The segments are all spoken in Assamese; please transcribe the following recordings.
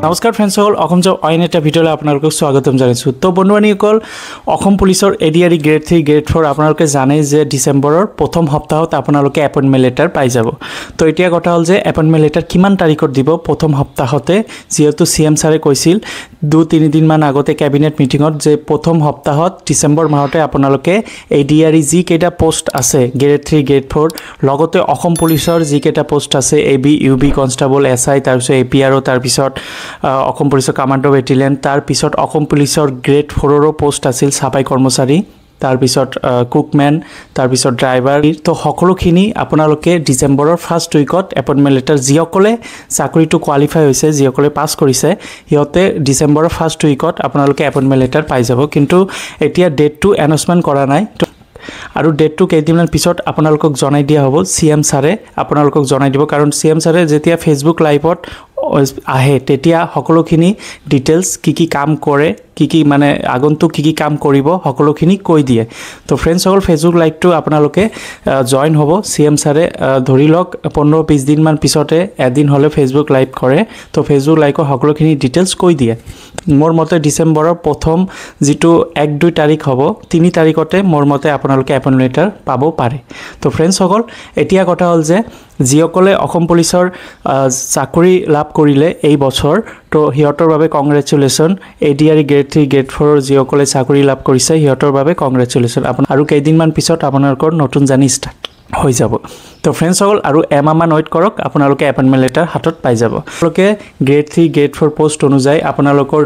নমস্কাৰ ফ্ৰেণ্ডসকল অসম জব অইন এটা ভিডিঅ'লৈ আপোনালোকক স্বাগতম জনাইছোঁ। তো বন্ধুবান্ধৱীসকল অসম পুলিচৰ এডিআৰই গ্ৰেড 3 গ্ৰেড 4 আপোনালোকে জানে যে ডিচেম্বৰৰ প্ৰথম সপ্তাহত আপোনালোকে এপইণ্টমেণ্ট লেটাৰ পাই যাব। তো এতিয়া কথা হ'ল যে এপইণ্টমেণ্ট লেটাৰ কিমান তাৰিখত দিব প্ৰথম সপ্তাহতে, যিহেতু CM ছাৰে কৈছিল 2-3 দিনমান আগতে কেবিনেট মিটিঙত যে প্ৰথম সপ্তাহত ডিচেম্বৰ মাহতে আপোনালোকে এডিআৰই যিকেইটা পোষ্ট আছে গ্ৰেড 3 গ্ৰেড 4 লগতে অসম পুলিচৰ যিকেইটা পোষ্ট আছে AB UB কনষ্টেবল SI তাৰপিছত APRO তাৰপিছত অসম পুলিচৰ কমাণ্ডো বেটেলিয়ন তাৰপিছত অসম পুলিচৰ গ্ৰেড 4ৰো পোষ্ট আছিল চাফাই কৰ্মচাৰী তাৰপিছত কুকমেন তাৰপিছত ড্ৰাইভাৰ। তো সকলোখিনি আপোনালোকে ডিচেম্বৰৰ ফাৰ্ষ্ট উইকত এপইণ্টমেণ্ট লেটাৰ যিসকলে চাকৰিটো কোৱালিফাই হৈছে যিসকলে পাছ কৰিছে সিহঁতে ডিচেম্বৰৰ ফাৰ্ষ্ট উইকত আপোনালোকে এপইণ্টমেণ্ট লেটাৰ পাই যাব। কিন্তু এতিয়া ডেটটো এনাউন্সমেণ্ট কৰা নাই আৰু ডেটটো কেইদিনমান পিছত আপোনালোকক জনাই দিয়া হ'ব। CM ছাৰে আপোনালোকক জনাই দিব, কাৰণ CM ছাৰে যেতিয়া ফেচবুক লাইভত আহে তেতিয়া সকলোখিনি ডিটেইলছ কি কাম কৰে কি মানে আগন্তুক কি কাম কৰিব সকলোখিনি কৈ দিয়ে। তো ফ্ৰেণ্ডসকল ফেচবুক লাইভটো আপোনালোকে জইন হ'ব। CM ছাৰে ধৰি লওক 15-20 দিনমান পিছতে এদিন হ'লে ফেচবুক লাইভ কৰে। তো ফেচবুক লাইভত সকলোখিনি ডিটেইলছ কৈ দিয়ে। মোৰ মতে ডিচেম্বৰৰ প্ৰথম যিটো 1-2 তাৰিখ হ'ব 3 তাৰিখতে মোৰ মতে আপোনালোকে এপইণ্টমেণ্ট লেটাৰ পাব পাৰে। তো ফ্ৰেণ্ডসকল এতিয়া কথা হ'ল যে যিসকলে অসম পুলিচৰ চাকৰি লাভ কৰিলে এই বছৰ, তো সিহঁতৰ বাবে কংগ্ৰেচুলেশ্যন। এডিআৰই গ্ৰেড 3 গ্ৰেড 4 যিসকলে চাকৰি লাভ কৰিছে সিহঁতৰ বাবে কংগ্ৰেচুলেশ্যন। আৰু কেইদিনমান পিছত আপোনালোকৰ নতুন জাৰ্নি ষ্টাৰ্ট হৈ যাব। তো ফ্ৰেণ্ডসকল আৰু এমাহমান ৱেইট কৰক, আপোনালোকে এপইণ্টমেণ্ট লেটাৰ হাতত পাই যাব। আপোনালোকে গ্ৰেড 3 গ্ৰেড 4 পোষ্ট অনুযায়ী আপোনালোকৰ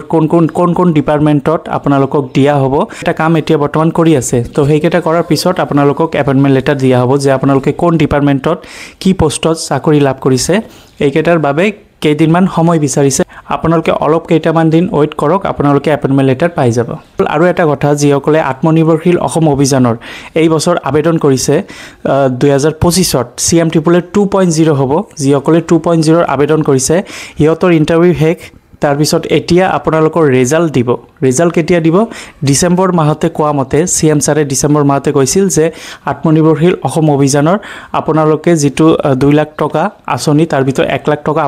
কোন ডিপাৰ্টমেণ্টত আপোনালোকক দিয়া হ'ব এটা কাম এতিয়া বৰ্তমান কৰি আছে। তো সেইকেইটা কৰাৰ পিছত আপোনালোকক এপইণ্টমেণ্ট লেটাৰ দিয়া হ'ব যে আপোনালোকে কোন ডিপাৰ্টমেণ্টত কি পোষ্টত চাকৰি লাভ কৰিছে। এইকেইটাৰ বাবে কেইদিনমান সময় বিচাৰিছে, আপোনালোকে অলপ কেইটামান দিন ৱেইট কৰক, আপোনালোকে এপইণ্টমেণ্ট লেটাৰ পাই যাব। আৰু এটা কথা, যিসকলে আত্মনিৰ্ভৰশীল অসম অভিযানৰ এই বছৰ আবেদন কৰিছে 2025ত CMEEE 2.0 হ'ব, যিসকলে 2.0ৰ আবেদন কৰিছে সিহঁতৰ ইণ্টাৰভিউ শেষ। তাৰপিছত এতিয়া আপোনালোকৰ ৰিজাল্ট দিব। ৰিজাল্ট কেতিয়া দিব? ডিচেম্বৰ মাহতে কোৱা মতে CM ছাৰে ডিচেম্বৰ মাহতে কৈছিল যে আত্মনিৰ্ভৰশীল অসম অভিযানৰ আপোনালোকে যিটো 2 লাখ টকা আঁচনি তাৰ ভিতৰত 1 লাখ টকা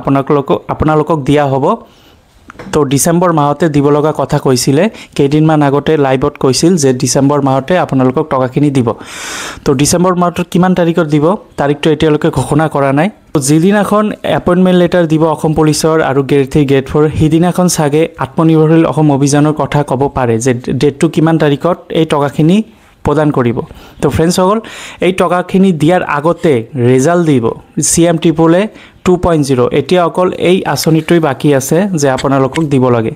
আপোনালোকক দিয়া হ'ব। তো ডিচেম্বৰ মাহতে দিব লগা কথা কৈছিলে, কেইদিনমান আগতে লাইভত কৈছিল যে ডিচেম্বৰ মাহতে আপোনালোকক টকাখিনি দিব। তো ডিচেম্বৰ মাহটোত কিমান তাৰিখত দিব তাৰিখটো এতিয়ালৈকে ঘোষণা কৰা নাই। যিদিনাখন এপইণ্টমেণ্ট লেটাৰ দিব অসম পুলিচৰ আৰু গ্ৰেড 3 গ্ৰেড 4 সেইদিনাখন চাগে আত্মনিৰ্ভৰশীল অসম অভিযানৰ কথা ক'ব পাৰে যে ডেটটো কিমান তাৰিখত এই টকাখিনি প্ৰদান কৰিব। তো ফ্ৰেণ্ডসকল এই টকাখিনি দিয়াৰ আগতে ৰিজাল্ট দিব CMEEE 2.0। এতিয়া অকল এই আঁচনিটোই বাকী আছে যে আপোনালোকক দিব লাগে।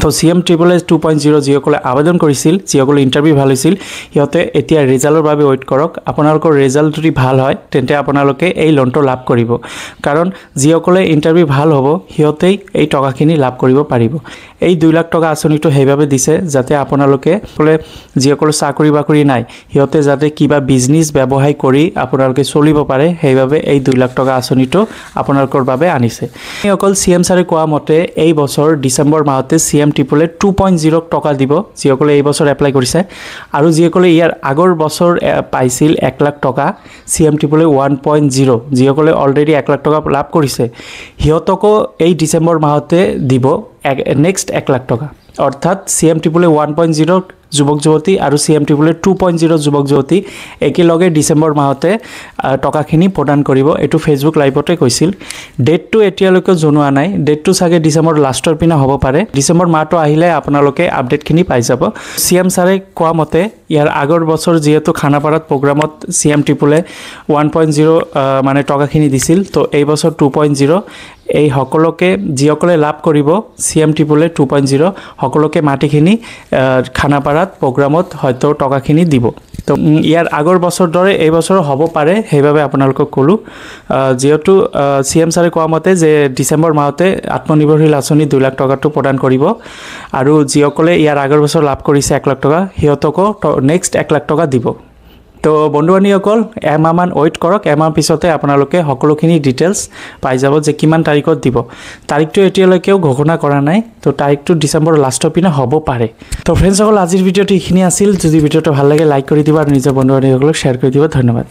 তো CMEEE 2.0 যিসকলে আবেদন কৰিছিল, যিসকলে ইণ্টাৰভিউ ভাল হৈছিল সিহঁতে এতিয়া ৰিজাল্টৰ বাবে ৱেইট কৰক। আপোনালোকৰ ৰিজাল্ট যদি ভাল হয় তেন্তে আপোনালোকে এই লোনটো লাভ কৰিব, কাৰণ যিসকলে ইণ্টাৰভিউ ভাল হ'ব সিহঁতেই এই টকাখিনি লাভ কৰিব পাৰিব। এই 2 লাখ টকা আঁচনিটো সেইবাবে দিছে যাতে আপোনালোকে যিসকলে চাকৰি বাকৰি নাই সিহঁতে যাতে কিবা বিজনেছ ব্যৱসায় কৰি আপোনালোকে চলিব পাৰে, সেইবাবে এই 2 লাখ টকা আঁচনিটো আপোনালোকৰ বাবে আনিছে। অকল CM ছাৰে কোৱা মতে এই বছৰ ডিচেম্বৰ মাহতে CMEEE 2.0 টকা দিব যিসকলে এই বছৰ এপ্লাই কৰিছে, আৰু যিসকলে ইয়াৰ আগৰ বছৰ পাইছিল 1 লাখ টকা CMEEE 1.0 যিসকলে অলৰেডি 1 লাখ টকা লাভ কৰিছে সিহঁতকো এই ডিচেম্বৰ মাহতে দিব নেক্সট 1 লাখ টকা। অৰ্থাৎ CMEEE 1.0 যুৱক যুৱতী আৰু CMEEE 2.0 যুৱক যুৱতী একেলগে ডিচেম্বৰ মাহতে টকাখিনি প্ৰদান কৰিব। এইটো ফেচবুক লাইভতে কৈছিল। ডেটটো এতিয়ালৈকে জনোৱা নাই, ডেটটো চাগে ডিচেম্বৰ লাষ্টৰ পিনে হ'ব পাৰে। ডিচেম্বৰ মাহটো আহিলে আপোনালোকে আপডেটখিনি পাই যাব। CM ছাৰে কোৱা মতে ইয়াৰ আগৰ বছৰ যিহেতু খানাপাৰাত প্ৰগ্ৰামত CMEEE 1.0 মানে টকাখিনি দিছিল, তো এই বছৰ 2.0 এই সকলোকে যিসকলে লাভ কৰিব CMEEE 2.0 সকলোকে মাটিখিনি খানাপাৰাত প্ৰগ্ৰামত হয়তো টকাখিনি দিব। তো ইয়াৰ আগৰ বছৰ দৰে এই বছৰ হ'ব পাৰে, সেইবাবে আপোনালোকক ক'লোঁ। যিহেতু CM ছাৰে কোৱা মতে যে ডিচেম্বৰ মাহতে আত্মনিৰ্ভৰশীল আঁচনি 2 লাখ টকাটো প্ৰদান কৰিব, আৰু যিসকলে ইয়াৰ আগৰ বছৰ লাভ কৰিছে 1 লাখ টকা সিহঁতকো নেক্সট 1 লাখ টকা দিব। তো তো বন্ধু বান্ধৱীসকল এমাহমান ৱেইট কৰক এমাহ পিছতে আপোনালোকে সকলোখিনি ডিটেইলছ পাই যাব যে কিমান তাৰিখত দিব তাৰিখটো এতিয়ালৈকেও ঘোষণা কৰা নাই তো তাৰিখটো ডিচেম্বৰৰ লাষ্টৰ পিনে হ'ব পাৰে তো ফ্ৰেণ্ডসকল আজিৰ ভিডিঅ'টো এইখিনি আছিল যদি ভিডিঅ'টো ভাল লাগে লাইক কৰি দিবা আৰু নিজৰ বন্ধু বান্ধৱীসকলক শ্বেয়াৰ কৰি দিবা ধন্যবাদ